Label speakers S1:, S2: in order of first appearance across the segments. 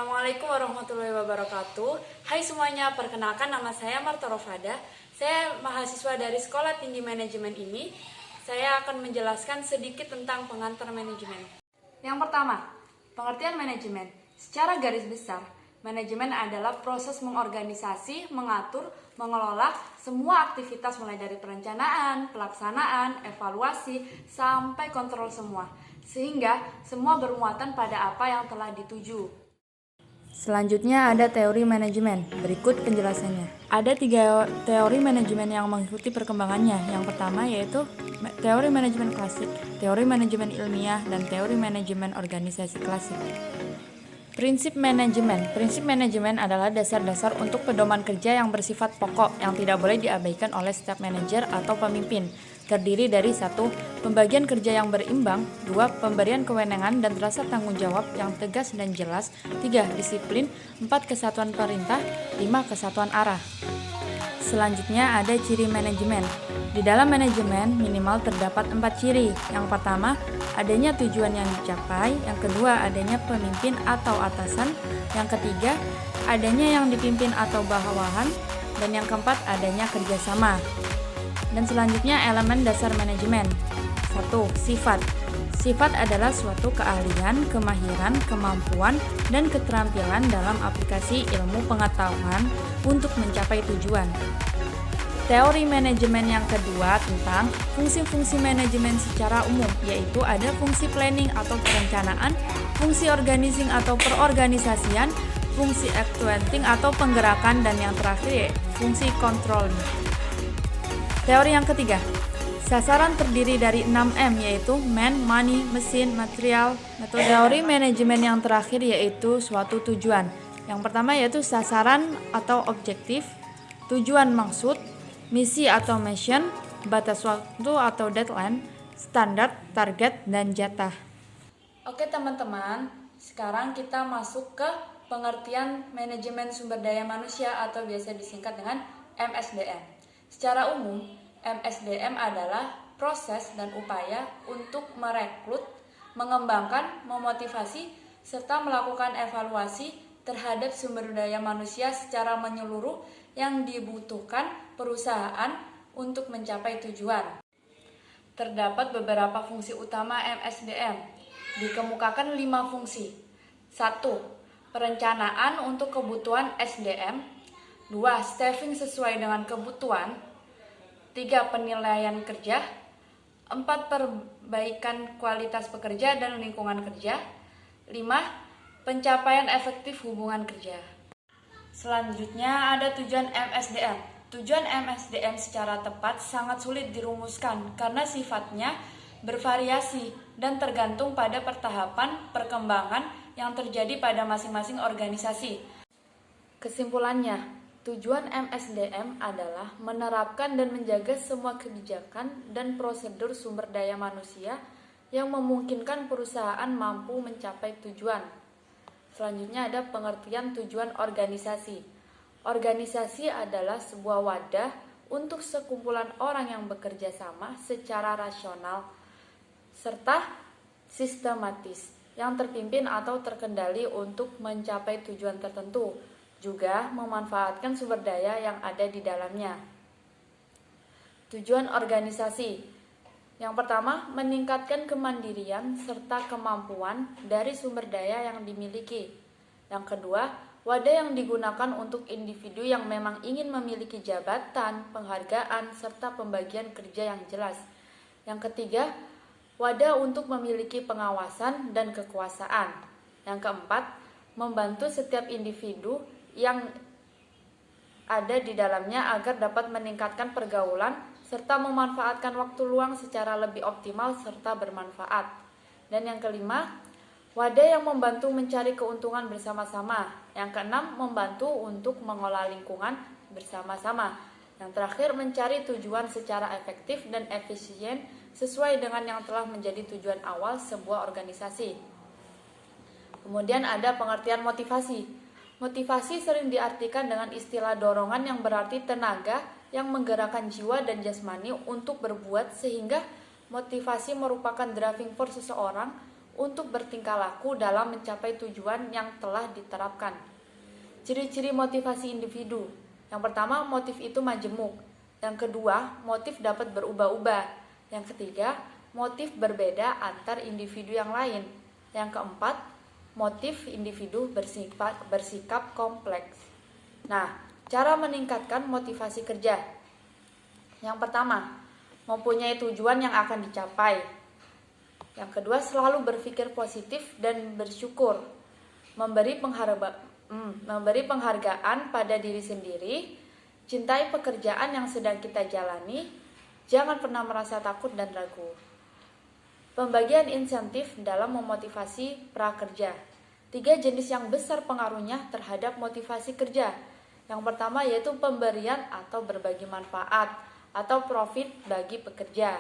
S1: Assalamualaikum warahmatullahi wabarakatuh. Hai semuanya, perkenalkan nama saya Marta Rofada. Saya mahasiswa dari Sekolah Tinggi Manajemen ini. Saya akan menjelaskan sedikit tentang pengantar manajemen. Yang pertama, pengertian manajemen. Secara garis besar, manajemen adalah proses mengorganisasi, mengatur, mengelola semua aktivitas mulai dari perencanaan, pelaksanaan, evaluasi, sampai kontrol semua. Sehingga semua bermuatan pada apa yang telah dituju. Selanjutnya ada teori manajemen. Berikut penjelasannya. Ada 3 teori manajemen yang mengikuti perkembangannya. Yang pertama yaitu teori manajemen klasik, teori manajemen ilmiah, dan teori manajemen organisasi klasik. Prinsip manajemen. Prinsip manajemen adalah dasar-dasar untuk pedoman kerja yang bersifat pokok yang tidak boleh diabaikan oleh setiap manajer atau pemimpin. Terdiri dari 1. Pembagian kerja yang berimbang, 2. Pemberian kewenangan dan rasa tanggung jawab yang tegas dan jelas, 3. Disiplin, 4. Kesatuan perintah, 5. Kesatuan arah. Selanjutnya ada ciri manajemen. Di dalam manajemen minimal terdapat 4 ciri. Yang pertama, adanya tujuan yang dicapai. Yang kedua, adanya pemimpin atau atasan. Yang ketiga, adanya yang dipimpin atau bawahan. Dan yang keempat, adanya kerjasama. Dan selanjutnya elemen dasar manajemen. 1. Sifat. Sifat adalah suatu keahlian, kemahiran, kemampuan, dan keterampilan dalam aplikasi ilmu pengetahuan untuk mencapai tujuan. Teori manajemen yang kedua tentang fungsi-fungsi manajemen secara umum, yaitu ada fungsi planning atau perencanaan, fungsi organizing atau perorganisasian, fungsi actuating atau penggerakan, dan yang terakhir fungsi controlling. Teori yang ketiga, sasaran terdiri dari 6M, yaitu man, money, mesin, material, metode. Teori manajemen yang terakhir yaitu suatu tujuan. Yang pertama yaitu sasaran atau objektif, tujuan maksud, misi atau mission, batas waktu atau deadline, standar, target, dan jatah. Oke teman-teman, sekarang kita masuk ke pengertian manajemen sumber daya manusia atau biasa disingkat dengan MSDM. Secara umum, MSDM adalah proses dan upaya untuk merekrut, mengembangkan, memotivasi, serta melakukan evaluasi terhadap sumber daya manusia secara menyeluruh yang dibutuhkan perusahaan untuk mencapai tujuan. Terdapat beberapa fungsi utama MSDM. Dikemukakan 5 fungsi. 1. Perencanaan untuk kebutuhan SDM. 2. Staffing sesuai dengan kebutuhan. 3. Penilaian kerja. 4. Perbaikan kualitas pekerja dan lingkungan kerja. 5. Pencapaian efektif hubungan kerja. Selanjutnya ada tujuan MSDM. Tujuan MSDM secara tepat sangat sulit dirumuskan karena sifatnya bervariasi dan tergantung pada pertahapan perkembangan yang terjadi pada masing-masing organisasi. Kesimpulannya, tujuan MSDM adalah menerapkan dan menjaga semua kebijakan dan prosedur sumber daya manusia yang memungkinkan perusahaan mampu mencapai tujuan. Selanjutnya ada pengertian tujuan organisasi. Organisasi adalah sebuah wadah untuk sekumpulan orang yang bekerja sama secara rasional serta sistematis yang terpimpin atau terkendali untuk mencapai tujuan tertentu. Juga memanfaatkan sumber daya yang ada di dalamnya. Tujuan organisasi. Yang pertama, meningkatkan kemandirian serta kemampuan dari sumber daya yang dimiliki. Yang kedua, wadah yang digunakan untuk individu yang memang ingin memiliki jabatan, penghargaan, serta pembagian kerja yang jelas. Yang ketiga, wadah untuk memiliki pengawasan dan kekuasaan. Yang keempat, membantu setiap individu yang ada di dalamnya agar dapat meningkatkan pergaulan serta memanfaatkan waktu luang secara lebih optimal serta bermanfaat. Dan yang kelima, wadah yang membantu mencari keuntungan bersama-sama. Yang keenam, membantu untuk mengolah lingkungan bersama-sama. Yang terakhir, mencari tujuan secara efektif dan efisien sesuai dengan yang telah menjadi tujuan awal sebuah organisasi. Kemudian ada pengertian motivasi. Motivasi sering diartikan dengan istilah dorongan yang berarti tenaga yang menggerakkan jiwa dan jasmani untuk berbuat, sehingga motivasi merupakan driving force seseorang untuk bertingkah laku dalam mencapai tujuan yang telah diterapkan. Ciri-ciri motivasi individu. Yang pertama, motif itu majemuk. Yang kedua, motif dapat berubah-ubah. Yang ketiga, motif berbeda antar individu yang lain. Yang keempat, motif individu bersikap kompleks. Nah, cara meningkatkan motivasi kerja. Yang pertama, mempunyai tujuan yang akan dicapai. Yang kedua, selalu berpikir positif dan bersyukur. Memberi penghargaan pada diri sendiri. Cintai pekerjaan yang sedang kita jalani. Jangan pernah merasa takut dan ragu. Pembagian insentif dalam memotivasi prakerja. 3 jenis yang besar pengaruhnya terhadap motivasi kerja. Yang pertama yaitu pemberian atau berbagi manfaat atau profit bagi pekerja.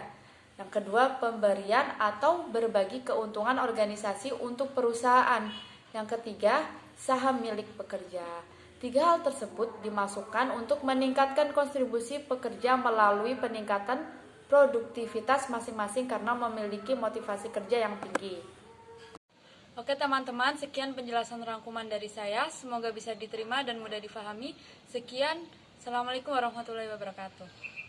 S1: Yang kedua, pemberian atau berbagi keuntungan organisasi untuk perusahaan. Yang ketiga, saham milik pekerja. 3 hal tersebut dimasukkan untuk meningkatkan kontribusi pekerja melalui peningkatan produktivitas masing-masing karena memiliki motivasi kerja yang tinggi. Oke teman-teman, sekian penjelasan rangkuman dari saya. Semoga bisa diterima dan mudah difahami. Sekian, Assalamualaikum warahmatullahi wabarakatuh.